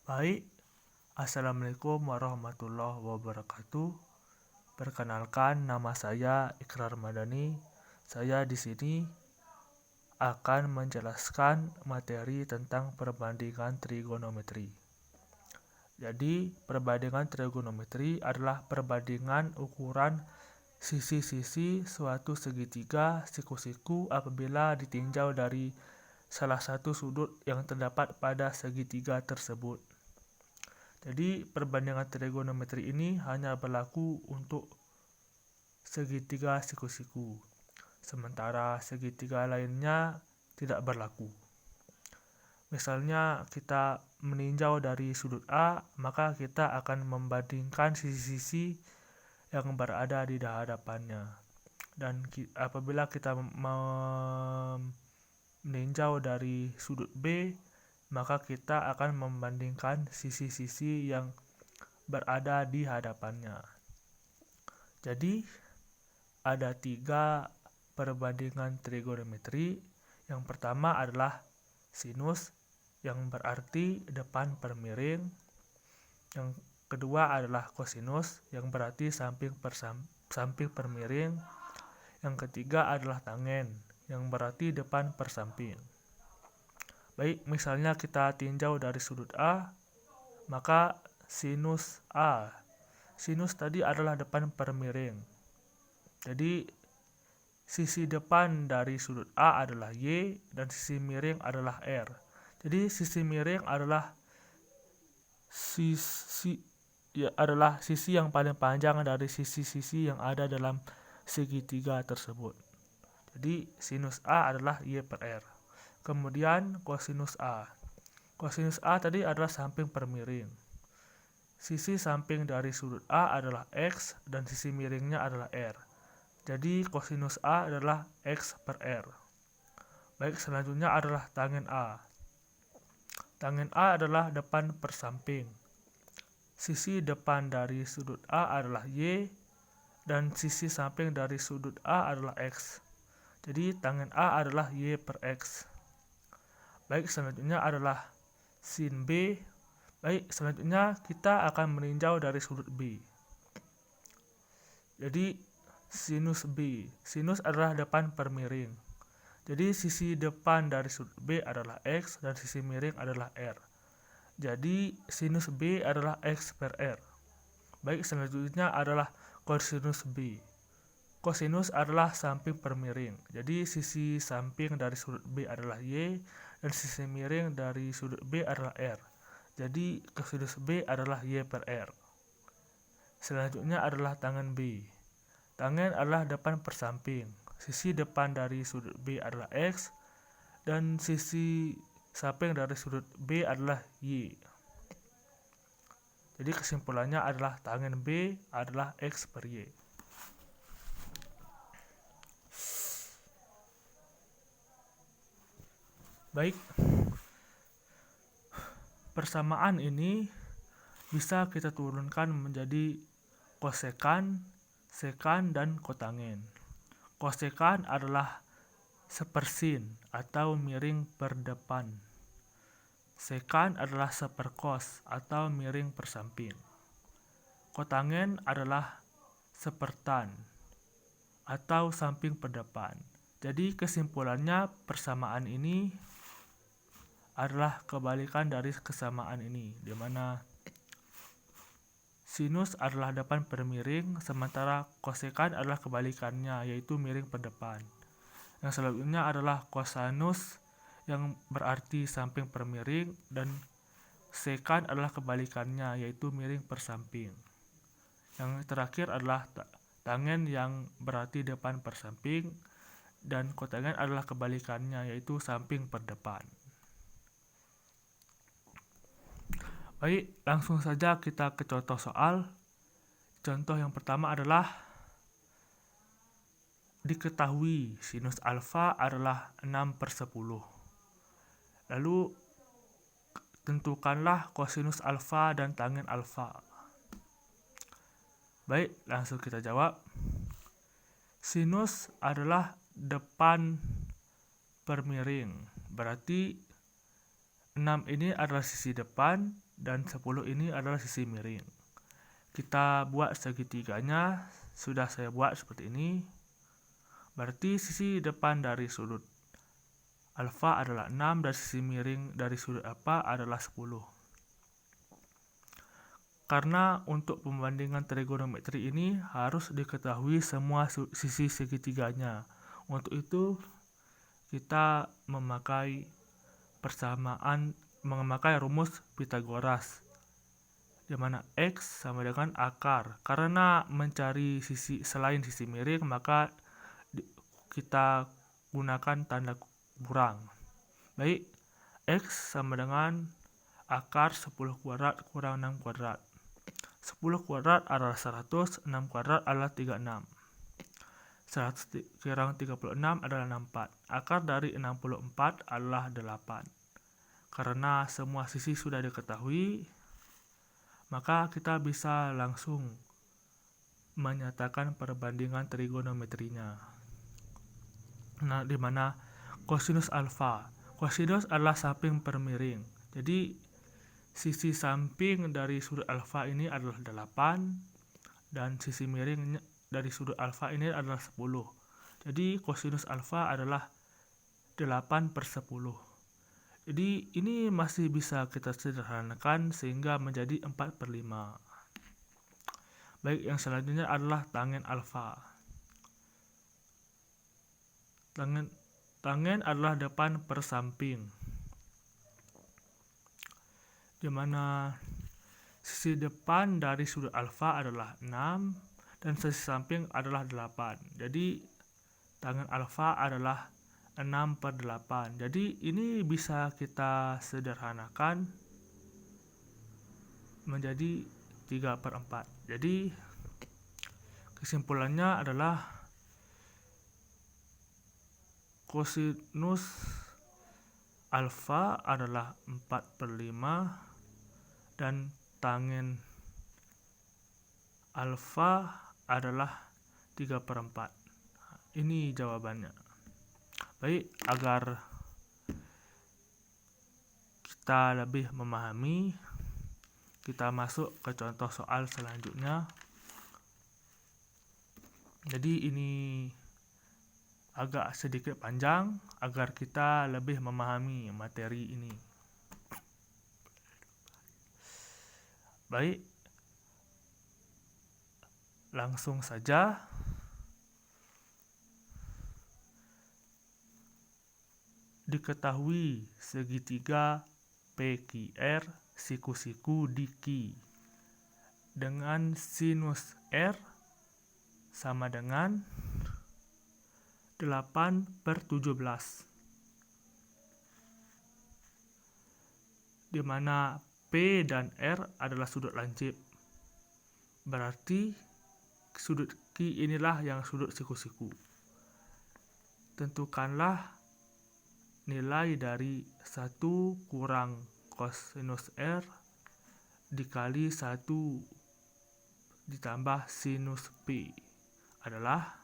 Baik, Assalamualaikum warahmatullahi wabarakatuh. Perkenalkan, nama saya Ikrar Madani. Saya di sini akan menjelaskan materi tentang perbandingan trigonometri. Jadi, perbandingan trigonometri adalah perbandingan ukuran sisi-sisi suatu segitiga siku-siku apabila ditinjau dari salah satu sudut yang terdapat pada segitiga tersebut. Jadi perbandingan trigonometri ini hanya berlaku untuk segitiga siku-siku, sementara segitiga lainnya tidak berlaku. Misalnya kita meninjau dari sudut A, maka kita akan membandingkan sisi-sisi yang berada di hadapannya. Dan apabila kita meninjau dari sudut B, maka kita akan membandingkan sisi-sisi yang berada di hadapannya. Jadi, ada 3 perbandingan trigonometri. Yang pertama adalah sinus, yang berarti depan per miring. Yang kedua adalah kosinus, yang berarti samping per miring. Yang ketiga adalah tangen, yang berarti depan per samping. Baik, misalnya kita tinjau dari sudut A, maka sinus A. Sinus tadi adalah depan per miring. Jadi, sisi depan dari sudut A adalah Y dan sisi miring adalah R. Jadi, sisi miring adalah sisi yang paling panjang dari sisi-sisi yang ada dalam segitiga tersebut. Jadi, sinus A adalah Y per R. Kemudian kosinus A. Kosinus A tadi adalah samping per miring. Sisi samping dari sudut A adalah X dan sisi miringnya adalah R. Jadi kosinus A adalah X per R. Baik, selanjutnya adalah tangen A. Tangen A adalah depan per samping. Sisi depan dari sudut A adalah Y dan sisi samping dari sudut A adalah X. Jadi tangen A adalah Y per X. Baik, selanjutnya adalah sin B. Baik, selanjutnya kita akan meninjau dari sudut B. Jadi sinus B. Sinus adalah depan per miring. Jadi sisi depan dari sudut B adalah X dan sisi miring adalah R. Jadi sinus B adalah X per R. Baik, selanjutnya adalah kosinus B. Kosinus adalah samping per miring. Jadi sisi samping dari sudut B adalah Y dan sisi miring dari sudut B adalah R. Jadi kosinus B adalah Y per R. Selanjutnya adalah tangen B. Tangen adalah depan per samping. Sisi depan dari sudut B adalah X dan sisi samping dari sudut B adalah Y. Jadi kesimpulannya adalah tangen B adalah X per Y. Baik, persamaan ini bisa kita turunkan menjadi kosekan, sekan, dan kotangen. Kosekan adalah sepersin atau miring per depan. Sekan adalah seperkos atau miring per samping. Kotangen adalah sepertan atau samping per depan. Jadi kesimpulannya persamaan ini adalah kebalikan dari kesamaan ini, di mana sinus adalah depan per miring, sementara kosekan adalah kebalikannya, yaitu miring per depan. Yang selanjutnya adalah kosinus, yang berarti samping per miring, dan sekan adalah kebalikannya, yaitu miring per samping. Yang terakhir adalah tangen, yang berarti depan per samping, dan kotangen adalah kebalikannya, yaitu samping per depan. Baik, langsung saja kita ke contoh soal. Contoh yang pertama adalah diketahui sinus alfa adalah 6/10. Lalu tentukanlah kosinus alfa dan tangen alfa. Baik, langsung kita jawab. Sinus adalah depan per miring, berarti 6 ini adalah sisi depan dan 10 ini adalah sisi miring. Kita buat segitiganya, sudah saya buat seperti ini. Berarti sisi depan dari sudut alfa adalah 6 dan sisi miring dari sudut alfa adalah 10. Karena untuk pembandingan trigonometri ini harus diketahui semua sisi segitiganya. Untuk itu kita memakai rumus Pythagoras, di mana X sama dengan akar. Karena mencari sisi selain sisi miring, maka kita gunakan tanda kurang. Baik, X sama dengan akar 10 kuadrat kurang 6 kuadrat. 10 kuadrat adalah 100, 6 kuadrat adalah 36. 100 kurang 36 adalah 64. Akar dari 64 adalah 8. Karena semua sisi sudah diketahui, maka kita bisa langsung menyatakan perbandingan trigonometrinya. Nah, di mana kosinus alfa. Kosinus adalah samping per miring. Jadi sisi samping dari sudut alfa ini adalah 8 dan sisi miring dari sudut alfa ini adalah 10. Jadi kosinus alfa adalah 8/10. Jadi ini masih bisa kita sederhanakan sehingga menjadi 4/5. Baik, yang selanjutnya adalah tangen alfa. Tangen adalah depan per samping, di mana sisi depan dari sudut alfa adalah 6 dan sisi samping adalah 8. Jadi tangen alfa adalah 6/8. Jadi ini bisa kita sederhanakan menjadi 3/4. Jadi kesimpulannya adalah kosinus alfa adalah 4/5 dan tangen alfa adalah 3/4. Ini jawabannya. Baik, agar kita lebih memahami, kita masuk ke contoh soal selanjutnya. Jadi ini agak sedikit panjang agar kita lebih memahami materi ini. Baik, langsung saja. Diketahui segitiga PQR siku-siku di Q dengan sinus R sama dengan 8/17, di mana P dan R adalah sudut lancip. Berarti sudut Q inilah yang sudut siku-siku. Tentukanlah nilai dari 1 kurang kosinus R dikali 1 ditambah sinus P adalah,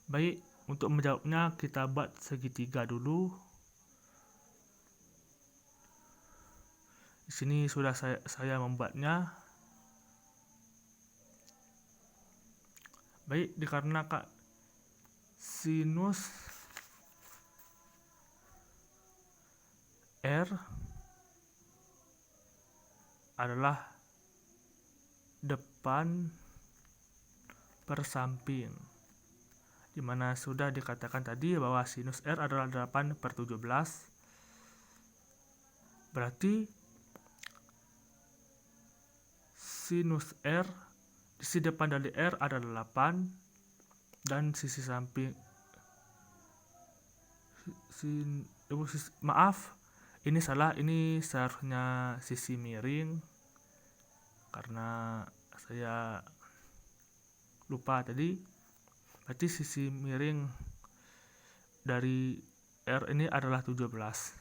baik, untuk menjawabnya kita buat segitiga dulu. Di sini sudah saya membuatnya. Baik, dikarenakan sinus R adalah depan per samping, di mana sudah dikatakan tadi bahwa sinus R adalah 8/17. Berarti sinus R, sisi depan dari R adalah 8 dan sisi samping ini salah, ini seharusnya sisi miring karena saya lupa tadi. Berarti sisi miring dari R ini adalah 17.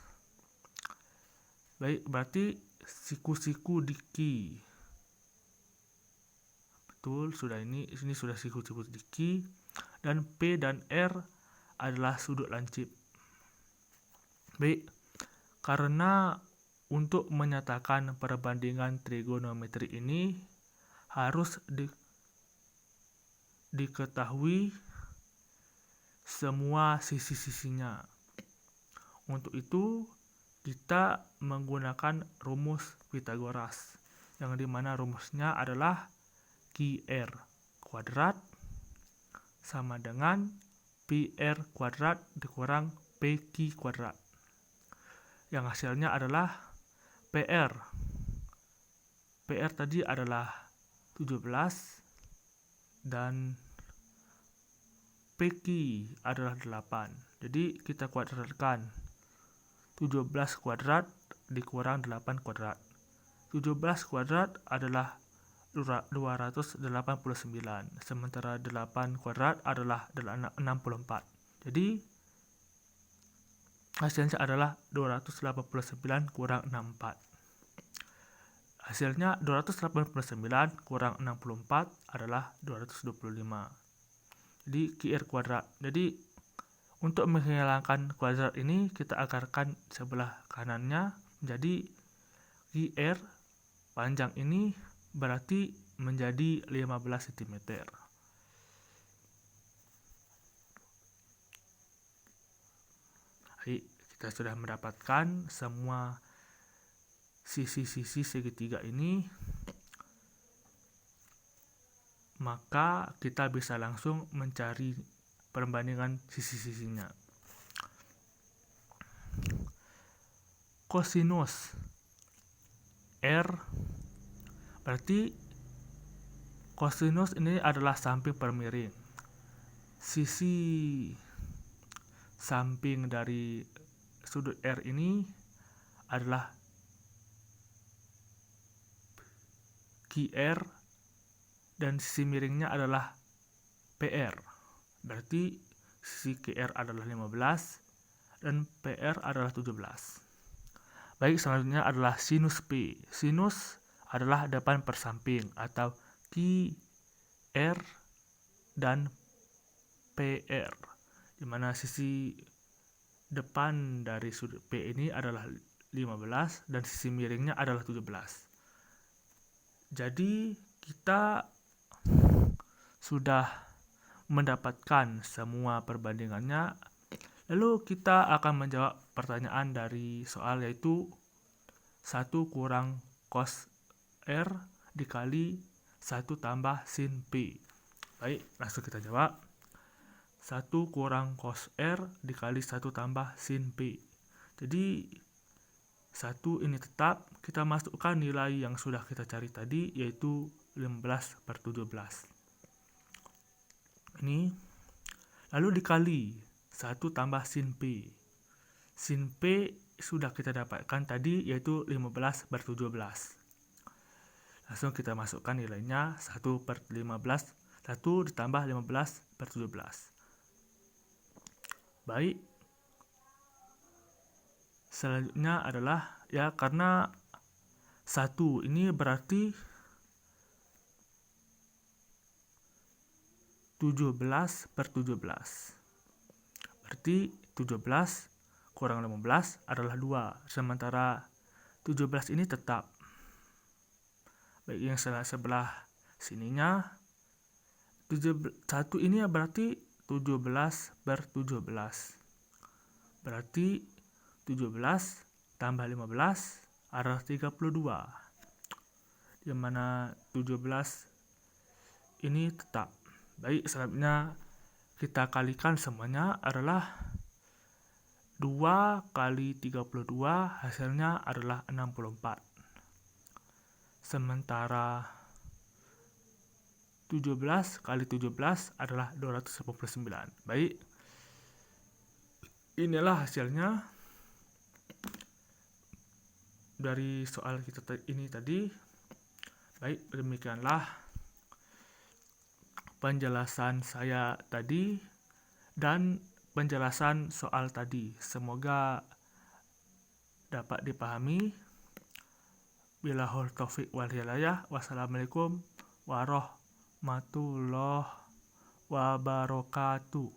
Baik, berarti siku-siku di Q. Betul, sudah ini sudah siku-siku di Q, dan P dan R adalah sudut lancip. Baik, karena untuk menyatakan perbandingan trigonometri ini harus diketahui semua sisi-sisinya. Untuk itu kita menggunakan rumus Pythagoras, yang dimana rumusnya adalah QR kuadrat sama dengan PR kuadrat dikurang PQ kuadrat, yang hasilnya adalah PR tadi adalah 17 dan PQ adalah 8. Jadi kita kuadratkan 17 kuadrat dikurang 8 kuadrat. 17 kuadrat adalah 289, sementara 8 kuadrat adalah 64. Jadi hasilnya adalah 289 kurang 64. Hasilnya 289 kurang 64 adalah 225. Jadi QR kuadrat. Jadi untuk menghilangkan kuadrat ini kita akarkan sebelah kanannya menjadi QR panjang ini berarti menjadi 15 cm. Baik, kita sudah mendapatkan semua sisi-sisi segitiga ini, maka kita bisa langsung mencari perbandingan sisi-sisinya. Kosinus R berarti kosinus ini adalah samping per miring. Sisi samping dari sudut R ini adalah QR dan sisi miringnya adalah PR. Berarti sisi QR adalah 15 dan PR adalah 17. Baik, selanjutnya adalah sinus P. Sinus adalah depan per samping atau QR dan PR, di mana sisi depan dari sudut P ini adalah 15 dan sisi miringnya adalah 17. Jadi kita sudah mendapatkan semua perbandingannya. Lalu kita akan menjawab pertanyaan dari soal, yaitu 1 kurang cos R dikali 1 tambah sin P. Baik, langsung kita jawab. 1 kurang cos R dikali 1 tambah sin P. Jadi 1 ini tetap, kita masukkan nilai yang sudah kita cari tadi, yaitu 15/17. Ini lalu dikali 1 tambah sin P. Sin P sudah kita dapatkan tadi, yaitu 15/17. Langsung kita masukkan nilainya 1/15, 1 ditambah 15/17. Baik, selanjutnya adalah karena 1 ini berarti 17/17. Berarti 17 kurang 15 adalah 2, sementara 17 ini tetap. Baik, yang sebelah sininya 1 ini berarti 17/17. Berarti 17 tambah 15 adalah 32. Di mana 17 ini tetap. Baik, selanjutnya kita kalikan semuanya adalah 2 kali 32, hasilnya adalah 64. Sementara 17 kali 17 adalah 289. Baik, inilah hasilnya dari soal kita ini tadi. Baik, demikianlah penjelasan saya tadi dan penjelasan soal tadi. Semoga dapat dipahami. Billahul taufiq wal hidayah. Wassalamualaikum warahmatullahi wabarakatuh.